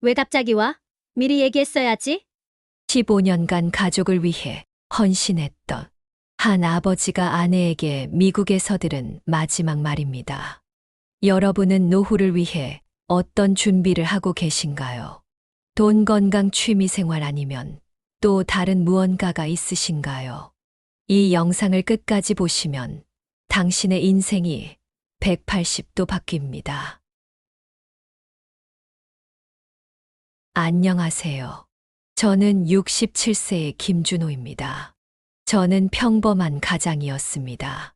왜 갑자기 와? 미리 얘기했어야지. 15년간 가족을 위해 헌신했던 한 아버지가 아내에게 미국에서 들은 마지막 말입니다. 여러분은 노후를 위해 어떤 준비를 하고 계신가요? 돈, 건강, 취미 생활 아니면 또 다른 무언가가 있으신가요? 이 영상을 끝까지 보시면 당신의 인생이 180도 바뀝니다. 안녕하세요. 저는 67세의 김준호입니다. 저는 평범한 가장이었습니다.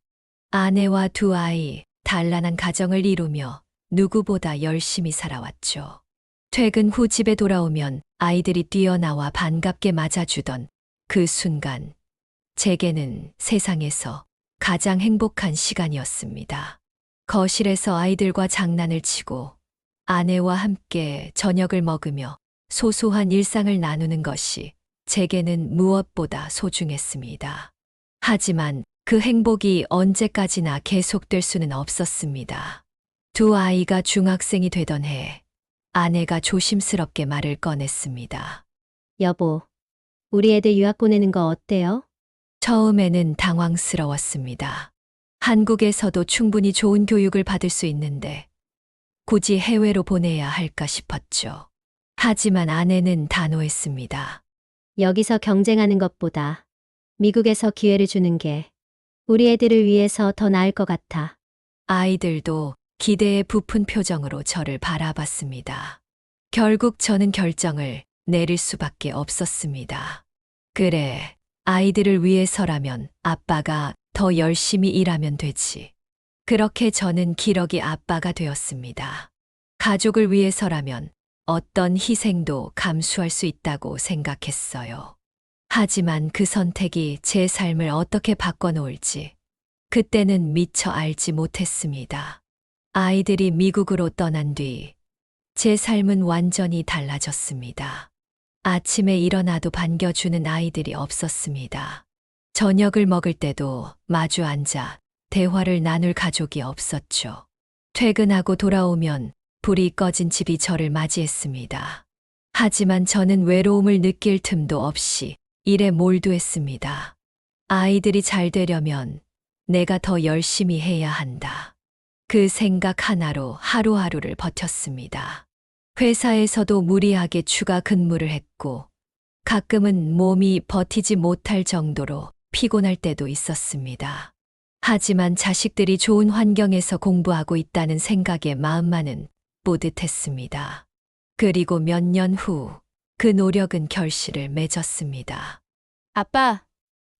아내와 두 아이, 단란한 가정을 이루며 누구보다 열심히 살아왔죠. 퇴근 후 집에 돌아오면 아이들이 뛰어나와 반갑게 맞아주던 그 순간, 제게는 세상에서 가장 행복한 시간이었습니다. 거실에서 아이들과 장난을 치고 아내와 함께 저녁을 먹으며 소소한 일상을 나누는 것이 제게는 무엇보다 소중했습니다. 하지만 그 행복이 언제까지나 계속될 수는 없었습니다. 두 아이가 중학생이 되던 해, 아내가 조심스럽게 말을 꺼냈습니다. 여보, 우리 애들 유학 보내는 거 어때요? 처음에는 당황스러웠습니다. 한국에서도 충분히 좋은 교육을 받을 수 있는데 굳이 해외로 보내야 할까 싶었죠. 하지만 아내는 단호했습니다. 여기서 경쟁하는 것보다 미국에서 기회를 주는 게 우리 애들을 위해서 더 나을 것 같아. 아이들도 기대에 부푼 표정으로 저를 바라봤습니다. 결국 저는 결정을 내릴 수밖에 없었습니다. 그래, 아이들을 위해서라면 아빠가 더 열심히 일하면 되지. 그렇게 저는 기러기 아빠가 되었습니다. 가족을 위해서라면 어떤 희생도 감수할 수 있다고 생각했어요. 하지만 그 선택이 제 삶을 어떻게 바꿔놓을지 그때는 미처 알지 못했습니다. 아이들이 미국으로 떠난 뒤 제 삶은 완전히 달라졌습니다. 아침에 일어나도 반겨주는 아이들이 없었습니다. 저녁을 먹을 때도 마주 앉아 대화를 나눌 가족이 없었죠. 퇴근하고 돌아오면 불이 꺼진 집이 저를 맞이했습니다. 하지만 저는 외로움을 느낄 틈도 없이 일에 몰두했습니다. 아이들이 잘 되려면 내가 더 열심히 해야 한다. 그 생각 하나로 하루하루를 버텼습니다. 회사에서도 무리하게 추가 근무를 했고 가끔은 몸이 버티지 못할 정도로 피곤할 때도 있었습니다. 하지만 자식들이 좋은 환경에서 공부하고 있다는 생각에 마음만은 뿌듯했습니다. 그리고 몇 년 후 그 노력은 결실을 맺었습니다. 아빠,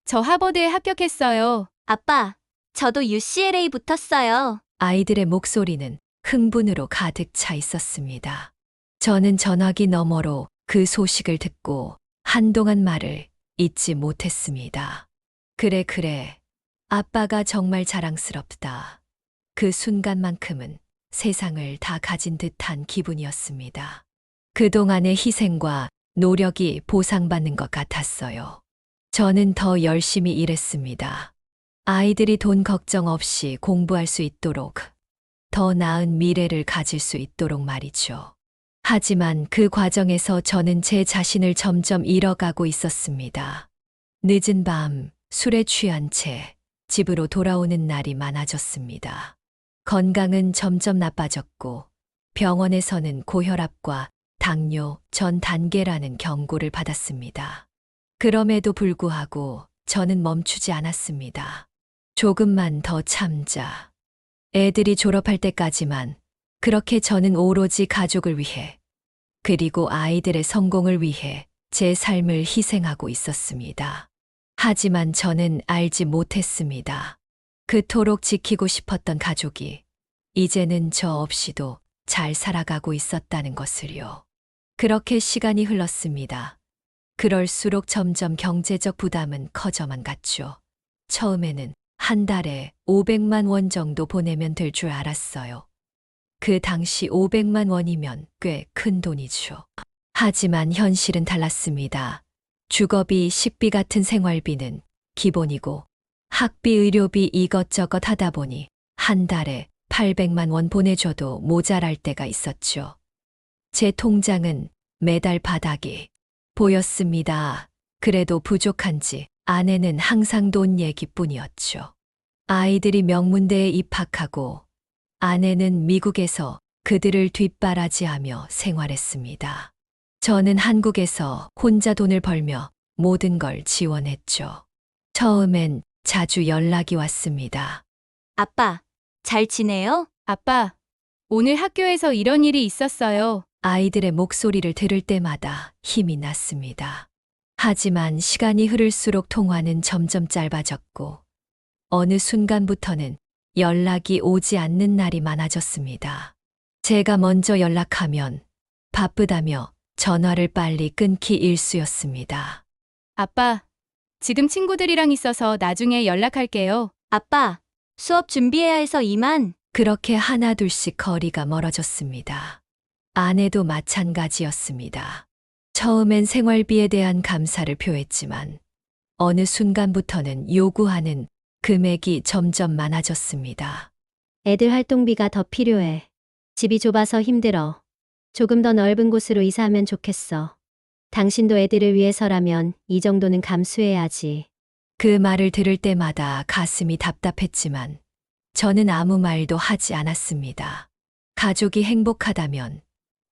저 하버드에 합격했어요. 아빠, 저도 UCLA 붙었어요. 아이들의 목소리는 흥분으로 가득 차 있었습니다. 저는 전화기 너머로 그 소식을 듣고 한동안 말을 잇지 못했습니다. 그래. 아빠가 정말 자랑스럽다. 그 순간만큼은 세상을 다 가진 듯한 기분이었습니다. 그동안의 희생과 노력이 보상받는 것 같았어요. 저는 더 열심히 일했습니다. 아이들이 돈 걱정 없이 공부할 수 있도록, 더 나은 미래를 가질 수 있도록 말이죠. 하지만 그 과정에서 저는 제 자신을 점점 잃어가고 있었습니다. 늦은 밤 술에 취한 채 집으로 돌아오는 날이 많아졌습니다. 건강은 점점 나빠졌고 병원에서는 고혈압과 당뇨 전 단계라는 경고를 받았습니다. 그럼에도 불구하고 저는 멈추지 않았습니다. 조금만 더 참자. 애들이 졸업할 때까지만 그렇게 저는 오로지 가족을 위해 그리고 아이들의 성공을 위해 제 삶을 희생하고 있었습니다. 하지만 저는 알지 못했습니다. 그토록 지키고 싶었던 가족이 이제는 저 없이도 잘 살아가고 있었다는 것을요. 그렇게 시간이 흘렀습니다. 그럴수록 점점 경제적 부담은 커져만 갔죠. 처음에는 한 달에 500만 원 정도 보내면 될 줄 알았어요. 그 당시 500만 원이면 꽤 큰 돈이죠. 하지만 현실은 달랐습니다. 주거비, 식비 같은 생활비는 기본이고 학비, 의료비 이것저것 하다 보니 한 달에 800만 원 보내줘도 모자랄 때가 있었죠. 제 통장은 매달 바닥이 보였습니다. 그래도 부족한지 아내는 항상 돈 얘기뿐이었죠. 아이들이 명문대에 입학하고 아내는 미국에서 그들을 뒷바라지하며 생활했습니다. 저는 한국에서 혼자 돈을 벌며 모든 걸 지원했죠. 처음엔 자주 연락이 왔습니다. 아빠, 잘 지내요? 아빠, 오늘 학교에서 이런 일이 있었어요. 아이들의 목소리를 들을 때마다 힘이 났습니다. 하지만 시간이 흐를수록 통화는 점점 짧아졌고 어느 순간부터는 연락이 오지 않는 날이 많아졌습니다. 제가 먼저 연락하면 바쁘다며 전화를 빨리 끊기 일쑤였습니다. 아빠, 지금 친구들이랑 있어서 나중에 연락할게요. 아빠, 수업 준비해야 해서 이만. 그렇게 하나둘씩 거리가 멀어졌습니다. 아내도 마찬가지였습니다. 처음엔 생활비에 대한 감사를 표했지만 어느 순간부터는 요구하는 금액이 점점 많아졌습니다. 애들 활동비가 더 필요해. 집이 좁아서 힘들어. 조금 더 넓은 곳으로 이사하면 좋겠어. 당신도 애들을 위해서라면 이 정도는 감수해야지. 그 말을 들을 때마다 가슴이 답답했지만 저는 아무 말도 하지 않았습니다. 가족이 행복하다면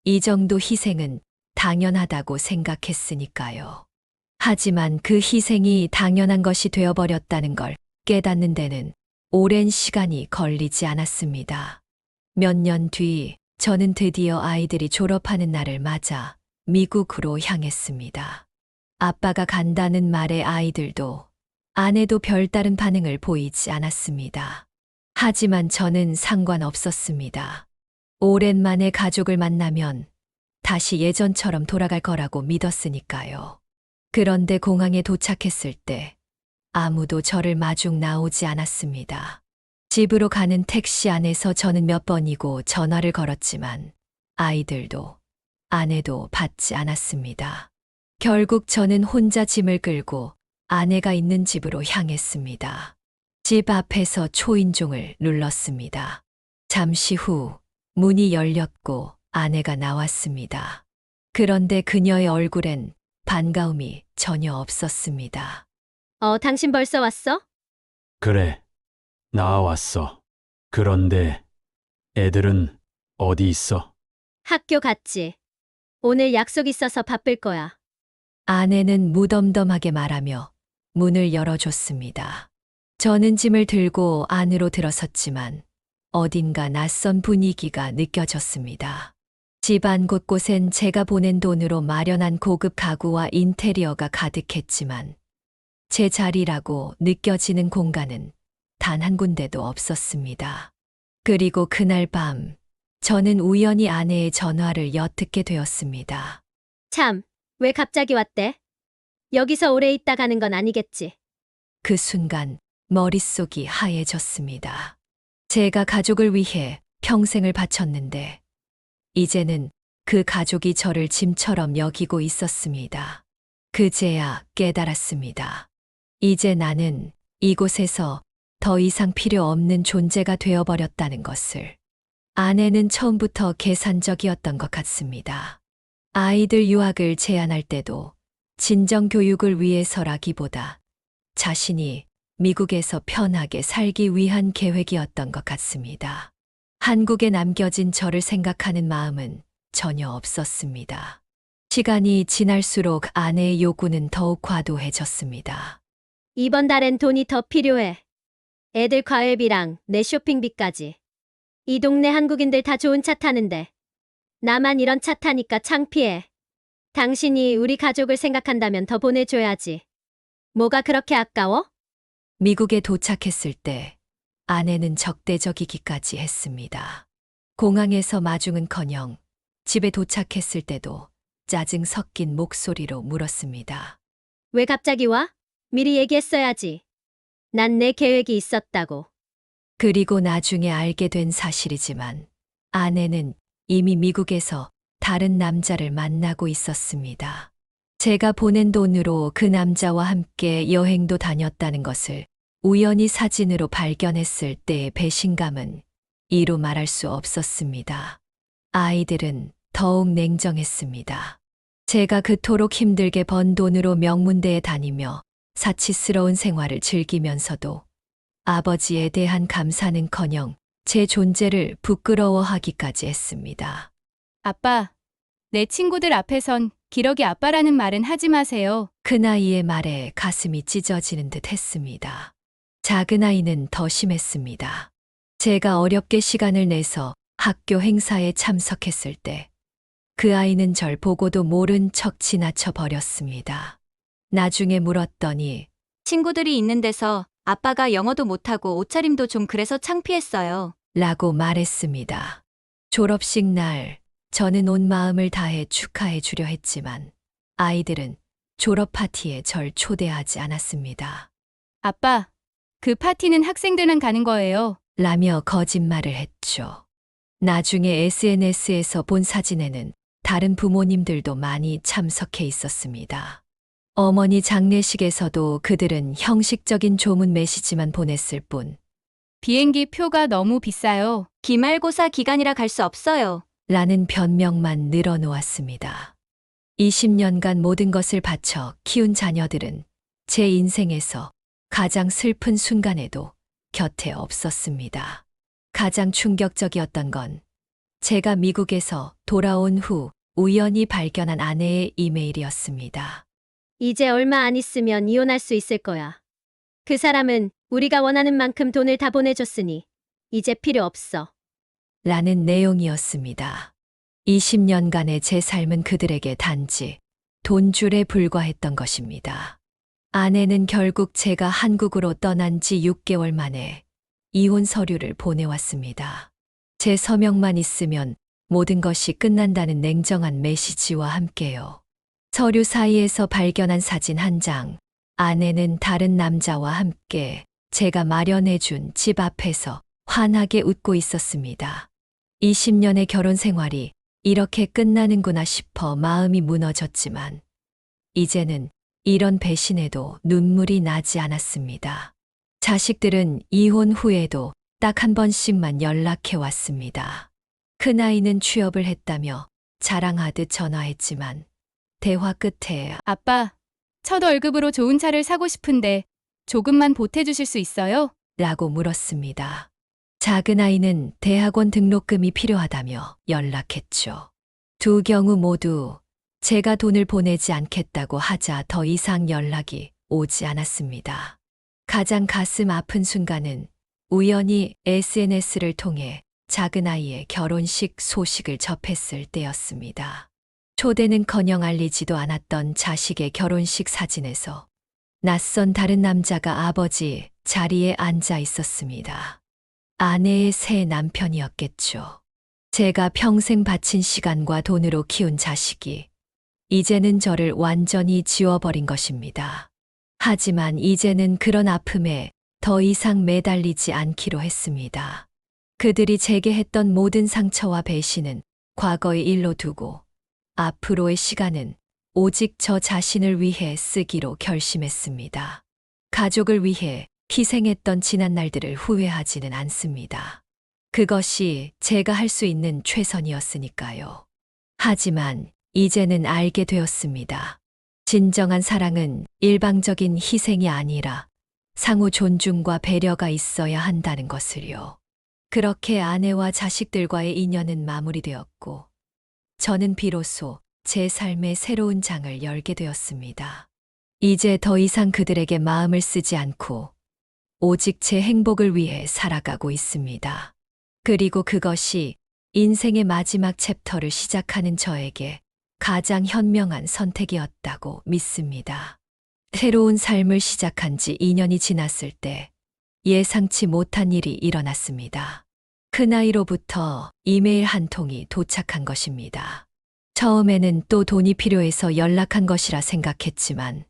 이 정도 희생은 당연하다고 생각했으니까요. 하지만 그 희생이 당연한 것이 되어버렸다는 걸 깨닫는 데는 오랜 시간이 걸리지 않았습니다. 몇 년 뒤 저는 드디어 아이들이 졸업하는 날을 맞아 미국으로 향했습니다. 아빠가 간다는 말에 아이들도 아내도 별다른 반응을 보이지 않았습니다. 하지만 저는 상관없었습니다. 오랜만에 가족을 만나면 다시 예전처럼 돌아갈 거라고 믿었으니까요. 그런데 공항에 도착했을 때 아무도 저를 마중 나오지 않았습니다. 집으로 가는 택시 안에서 저는 몇 번이고 전화를 걸었지만 아이들도 아내도 받지 않았습니다. 결국 저는 혼자 짐을 끌고 아내가 있는 집으로 향했습니다. 집 앞에서 초인종을 눌렀습니다. 잠시 후 문이 열렸고 아내가 나왔습니다. 그런데 그녀의 얼굴엔 반가움이 전혀 없었습니다. 당신 벌써 왔어? 그래, 나왔어. 그런데 애들은 어디 있어? 학교 갔지. 오늘 약속 있어서 바쁠 거야. 아내는 무덤덤하게 말하며 문을 열어줬습니다. 저는 짐을 들고 안으로 들어섰지만 어딘가 낯선 분위기가 느껴졌습니다. 집안 곳곳엔 제가 보낸 돈으로 마련한 고급 가구와 인테리어가 가득했지만 제 자리라고 느껴지는 공간은 단 한 군데도 없었습니다. 그리고 그날 밤 저는 우연히 아내의 전화를 엿듣게 되었습니다. 참, 왜 갑자기 왔대? 여기서 오래 있다 가는 건 아니겠지. 그 순간 머릿속이 하얘졌습니다. 제가 가족을 위해 평생을 바쳤는데 이제는 그 가족이 저를 짐처럼 여기고 있었습니다. 그제야 깨달았습니다. 이제 나는 이곳에서 더 이상 필요 없는 존재가 되어버렸다는 것을. 아내는 처음부터 계산적이었던 것 같습니다. 아이들 유학을 제안할 때도 진정 교육을 위해서라기보다 자신이 미국에서 편하게 살기 위한 계획이었던 것 같습니다. 한국에 남겨진 저를 생각하는 마음은 전혀 없었습니다. 시간이 지날수록 아내의 요구는 더욱 과도해졌습니다. 이번 달엔 돈이 더 필요해. 애들 과외비랑 내 쇼핑비까지. 이 동네 한국인들 다 좋은 차 타는데 나만 이런 차 타니까 창피해. 당신이 우리 가족을 생각한다면 더 보내줘야지. 뭐가 그렇게 아까워? 미국에 도착했을 때 아내는 적대적이기까지 했습니다. 공항에서 마중은커녕 집에 도착했을 때도 짜증 섞인 목소리로 물었습니다. 왜 갑자기 와? 미리 얘기했어야지. 난 내 계획이 있었다고. 그리고 나중에 알게 된 사실이지만 아내는 이미 미국에서 다른 남자를 만나고 있었습니다. 제가 보낸 돈으로 그 남자와 함께 여행도 다녔다는 것을 우연히 사진으로 발견했을 때의 배신감은 이루 말할 수 없었습니다. 아이들은 더욱 냉정했습니다. 제가 그토록 힘들게 번 돈으로 명문대에 다니며 사치스러운 생활을 즐기면서도 아버지에 대한 감사는커녕 제 존재를 부끄러워하기까지 했습니다. 아빠, 내 친구들 앞에선 기러기 아빠라는 말은 하지 마세요. 그 나이의 말에 가슴이 찢어지는 듯 했습니다. 작은 아이는 더 심했습니다. 제가 어렵게 시간을 내서 학교 행사에 참석했을 때 그 아이는 절 보고도 모른 척 지나쳐 버렸습니다. 나중에 물었더니 친구들이 있는 데서 아빠가 영어도 못하고 옷차림도 좀 그래서 창피했어요. 라고 말했습니다. 졸업식 날 저는 온 마음을 다해 축하해 주려 했지만 아이들은 졸업 파티에 절 초대하지 않았습니다. 아빠, 그 파티는 학생들만 가는 거예요. 라며 거짓말을 했죠. 나중에 SNS에서 본 사진에는 다른 부모님들도 많이 참석해 있었습니다. 어머니 장례식에서도 그들은 형식적인 조문 메시지만 보냈을 뿐 비행기 표가 너무 비싸요. 기말고사 기간이라 갈 수 없어요. 라는 변명만 늘어놓았습니다. 20년간 모든 것을 바쳐 키운 자녀들은 제 인생에서 가장 슬픈 순간에도 곁에 없었습니다. 가장 충격적이었던 건 제가 미국에서 돌아온 후 우연히 발견한 아내의 이메일이었습니다. 이제 얼마 안 있으면 이혼할 수 있을 거야. 그 사람은 우리가 원하는 만큼 돈을 다 보내줬으니 이제 필요 없어. 라는 내용이었습니다. 20년간의 제 삶은 그들에게 단지 돈줄에 불과했던 것입니다. 아내는 결국 제가 한국으로 떠난 지 6개월 만에 이혼 서류를 보내왔습니다. 제 서명만 있으면 모든 것이 끝난다는 냉정한 메시지와 함께요. 서류 사이에서 발견한 사진 한 장, 아내는 다른 남자와 함께 제가 마련해준 집 앞에서 환하게 웃고 있었습니다. 20년의 결혼 생활이 이렇게 끝나는구나 싶어 마음이 무너졌지만 이제는 이런 배신에도 눈물이 나지 않았습니다. 자식들은 이혼 후에도 딱 한 번씩만 연락해 왔습니다. 큰아이는 취업을 했다며 자랑하듯 전화했지만 대화 끝에 아빠, 첫 월급으로 좋은 차를 사고 싶은데 조금만 보태주실 수 있어요? 라고 물었습니다. 작은 아이는 대학원 등록금이 필요하다며 연락했죠. 두 경우 모두 제가 돈을 보내지 않겠다고 하자 더 이상 연락이 오지 않았습니다. 가장 가슴 아픈 순간은 우연히 SNS를 통해 작은 아이의 결혼식 소식을 접했을 때였습니다. 초대는커녕 알리지도 않았던 자식의 결혼식 사진에서 낯선 다른 남자가 아버지 자리에 앉아 있었습니다. 아내의 새 남편이었겠죠. 제가 평생 바친 시간과 돈으로 키운 자식이 이제는 저를 완전히 지워버린 것입니다. 하지만 이제는 그런 아픔에 더 이상 매달리지 않기로 했습니다. 그들이 제게 했던 모든 상처와 배신은 과거의 일로 두고 앞으로의 시간은 오직 저 자신을 위해 쓰기로 결심했습니다. 가족을 위해 희생했던 지난 날들을 후회하지는 않습니다. 그것이 제가 할 수 있는 최선이었으니까요. 하지만 이제는 알게 되었습니다. 진정한 사랑은 일방적인 희생이 아니라 상호 존중과 배려가 있어야 한다는 것을요. 그렇게 아내와 자식들과의 인연은 마무리되었고, 저는 비로소 제 삶의 새로운 장을 열게 되었습니다. 이제 더 이상 그들에게 마음을 쓰지 않고, 오직 제 행복을 위해 살아가고 있습니다. 그리고 그것이 인생의 마지막 챕터를 시작하는 저에게 가장 현명한 선택이었다고 믿습니다. 새로운 삶을 시작한 지 2년이 지났을 때 예상치 못한 일이 일어났습니다. 큰아이로부터 이메일 한 통이 도착한 것입니다. 처음에는 또 돈이 필요해서 연락한 것이라 생각했지만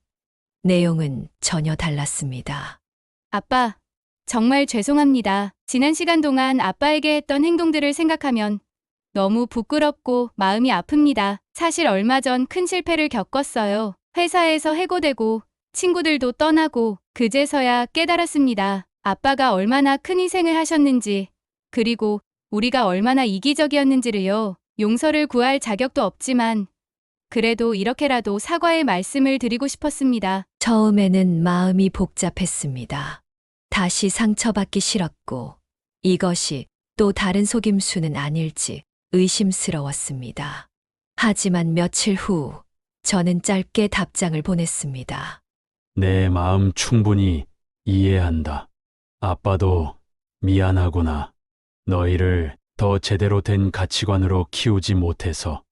내용은 전혀 달랐습니다. 아빠, 정말 죄송합니다. 지난 시간 동안 아빠에게 했던 행동들을 생각하면 너무 부끄럽고 마음이 아픕니다. 사실 얼마 전 큰 실패를 겪었어요. 회사에서 해고되고 친구들도 떠나고 그제서야 깨달았습니다. 아빠가 얼마나 큰 희생을 하셨는지, 그리고 우리가 얼마나 이기적이었는지를요. 용서를 구할 자격도 없지만 그래도 이렇게라도 사과의 말씀을 드리고 싶었습니다. 처음에는 마음이 복잡했습니다. 다시 상처받기 싫었고 이것이 또 다른 속임수는 아닐지 의심스러웠습니다. 하지만 며칠 후 저는 짧게 답장을 보냈습니다. 내 마음 충분히 이해한다. 아빠도 미안하구나. 너희를 더 제대로 된 가치관으로 키우지 못해서.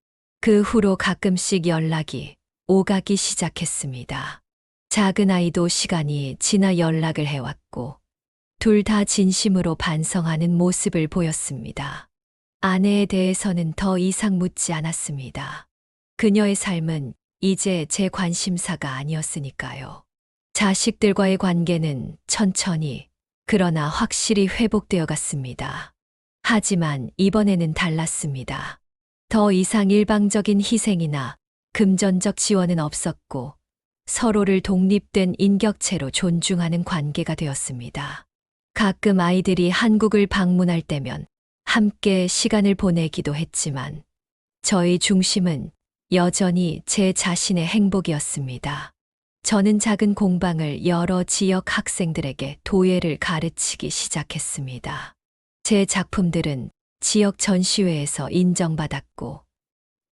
그 후로 가끔씩 연락이 오가기 시작했습니다. 작은 아이도 시간이 지나 연락을 해왔고 둘 다 진심으로 반성하는 모습을 보였습니다. 아내에 대해서는 더 이상 묻지 않았습니다. 그녀의 삶은 이제 제 관심사가 아니었으니까요. 자식들과의 관계는 천천히 그러나 확실히 회복되어 갔습니다. 하지만 이번에는 달랐습니다. 더 이상 일방적인 희생이나 금전적 지원은 없었고 서로를 독립된 인격체로 존중하는 관계가 되었습니다. 가끔 아이들이 한국을 방문할 때면 함께 시간을 보내기도 했지만 저희 중심은 여전히 제 자신의 행복이었습니다. 저는 작은 공방을 여러 지역 학생들에게 도예를 가르치기 시작했습니다. 제 작품들은 지역 전시회에서 인정받았고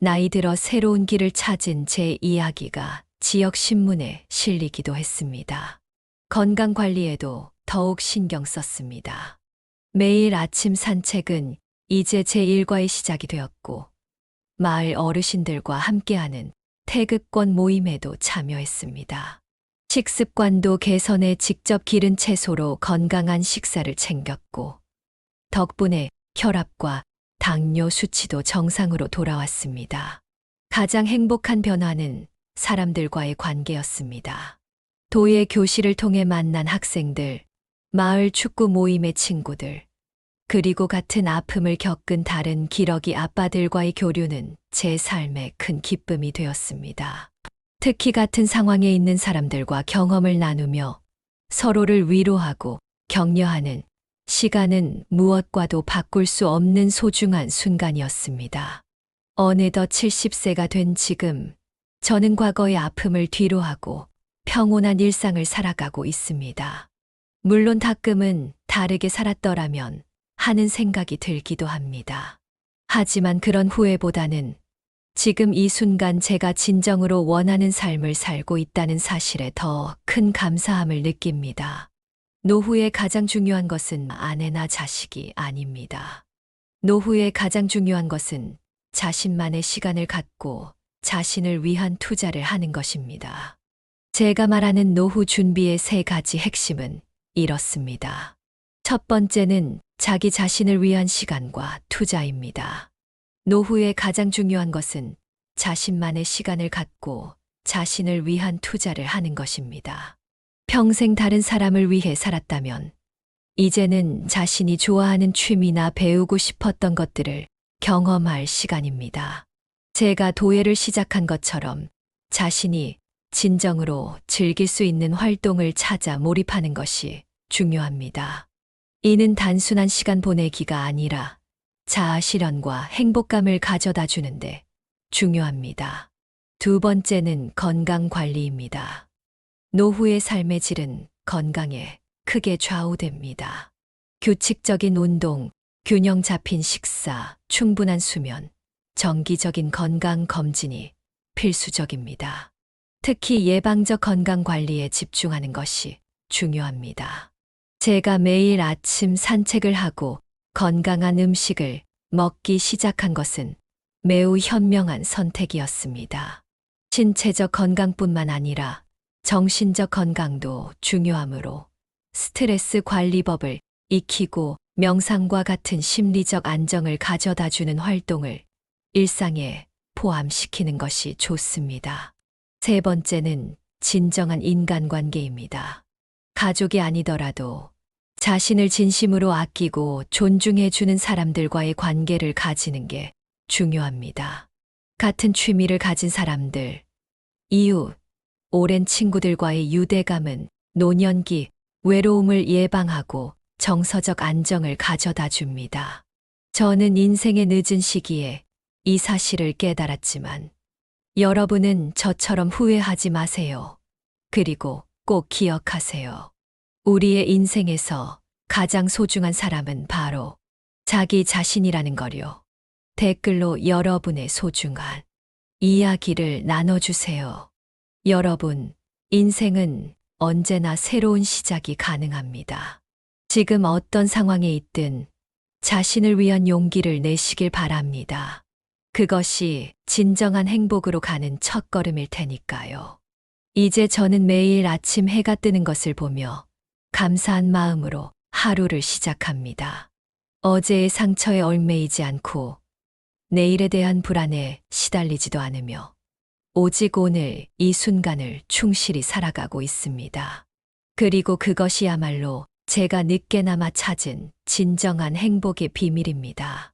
나이 들어 새로운 길을 찾은 제 이야기가 지역 신문에 실리기도 했습니다. 건강 관리에도 더욱 신경 썼습니다. 매일 아침 산책은 이제 제 일과의 시작이 되었고 마을 어르신들과 함께하는 태극권 모임에도 참여했습니다. 식습관도 개선해 직접 기른 채소로 건강한 식사를 챙겼고 덕분에 혈압과 당뇨 수치도 정상으로 돌아왔습니다. 가장 행복한 변화는 사람들과의 관계였습니다. 도예 교실을 통해 만난 학생들, 마을 축구 모임의 친구들, 그리고 같은 아픔을 겪은 다른 기러기 아빠들과의 교류는 제 삶의 큰 기쁨이 되었습니다. 특히 같은 상황에 있는 사람들과 경험을 나누며 서로를 위로하고 격려하는 시간은 무엇과도 바꿀 수 없는 소중한 순간이었습니다. 어느덧 70세가 된 지금, 저는 과거의 아픔을 뒤로하고 평온한 일상을 살아가고 있습니다. 물론 가끔은 다르게 살았더라면 하는 생각이 들기도 합니다. 하지만 그런 후회보다는 지금 이 순간 제가 진정으로 원하는 삶을 살고 있다는 사실에 더 큰 감사함을 느낍니다. 노후에 가장 중요한 것은 아내나 자식이 아닙니다. 노후에 가장 중요한 것은 자신만의 시간을 갖고 자신을 위한 투자를 하는 것입니다. 제가 말하는 노후 준비의 3가지 핵심은 이렇습니다. 첫 번째는 자기 자신을 위한 시간과 투자입니다. 노후에 가장 중요한 것은 자신만의 시간을 갖고 자신을 위한 투자를 하는 것입니다. 평생 다른 사람을 위해 살았다면 이제는 자신이 좋아하는 취미나 배우고 싶었던 것들을 경험할 시간입니다. 제가 도예를 시작한 것처럼 자신이 진정으로 즐길 수 있는 활동을 찾아 몰입하는 것이 중요합니다. 이는 단순한 시간 보내기가 아니라 자아 실현과 행복감을 가져다 주는데 중요합니다. 두 번째는 건강 관리입니다. 노후의 삶의 질은 건강에 크게 좌우됩니다. 규칙적인 운동, 균형 잡힌 식사, 충분한 수면, 정기적인 건강 검진이 필수적입니다. 특히 예방적 건강 관리에 집중하는 것이 중요합니다. 제가 매일 아침 산책을 하고 건강한 음식을 먹기 시작한 것은 매우 현명한 선택이었습니다. 신체적 건강뿐만 아니라 정신적 건강도 중요하므로 스트레스 관리법을 익히고 명상과 같은 심리적 안정을 가져다 주는 활동을 일상에 포함시키는 것이 좋습니다. 세 번째는 진정한 인간관계입니다. 가족이 아니더라도 자신을 진심으로 아끼고 존중해 주는 사람들과의 관계를 가지는 게 중요합니다. 같은 취미를 가진 사람들, 이웃, 오랜 친구들과의 유대감은 노년기 외로움을 예방하고 정서적 안정을 가져다 줍니다. 저는 인생의 늦은 시기에 이 사실을 깨달았지만 여러분은 저처럼 후회하지 마세요. 그리고 꼭 기억하세요. 우리의 인생에서 가장 소중한 사람은 바로 자기 자신이라는 거요. 댓글로 여러분의 소중한 이야기를 나눠주세요. 여러분, 인생은 언제나 새로운 시작이 가능합니다. 지금 어떤 상황에 있든 자신을 위한 용기를 내시길 바랍니다. 그것이 진정한 행복으로 가는 첫걸음일 테니까요. 이제 저는 매일 아침 해가 뜨는 것을 보며 감사한 마음으로 하루를 시작합니다. 어제의 상처에 얽매이지 않고 내일에 대한 불안에 시달리지도 않으며 오직 오늘 이 순간을 충실히 살아가고 있습니다. 그리고 그것이야말로 제가 늦게나마 찾은 진정한 행복의 비밀입니다.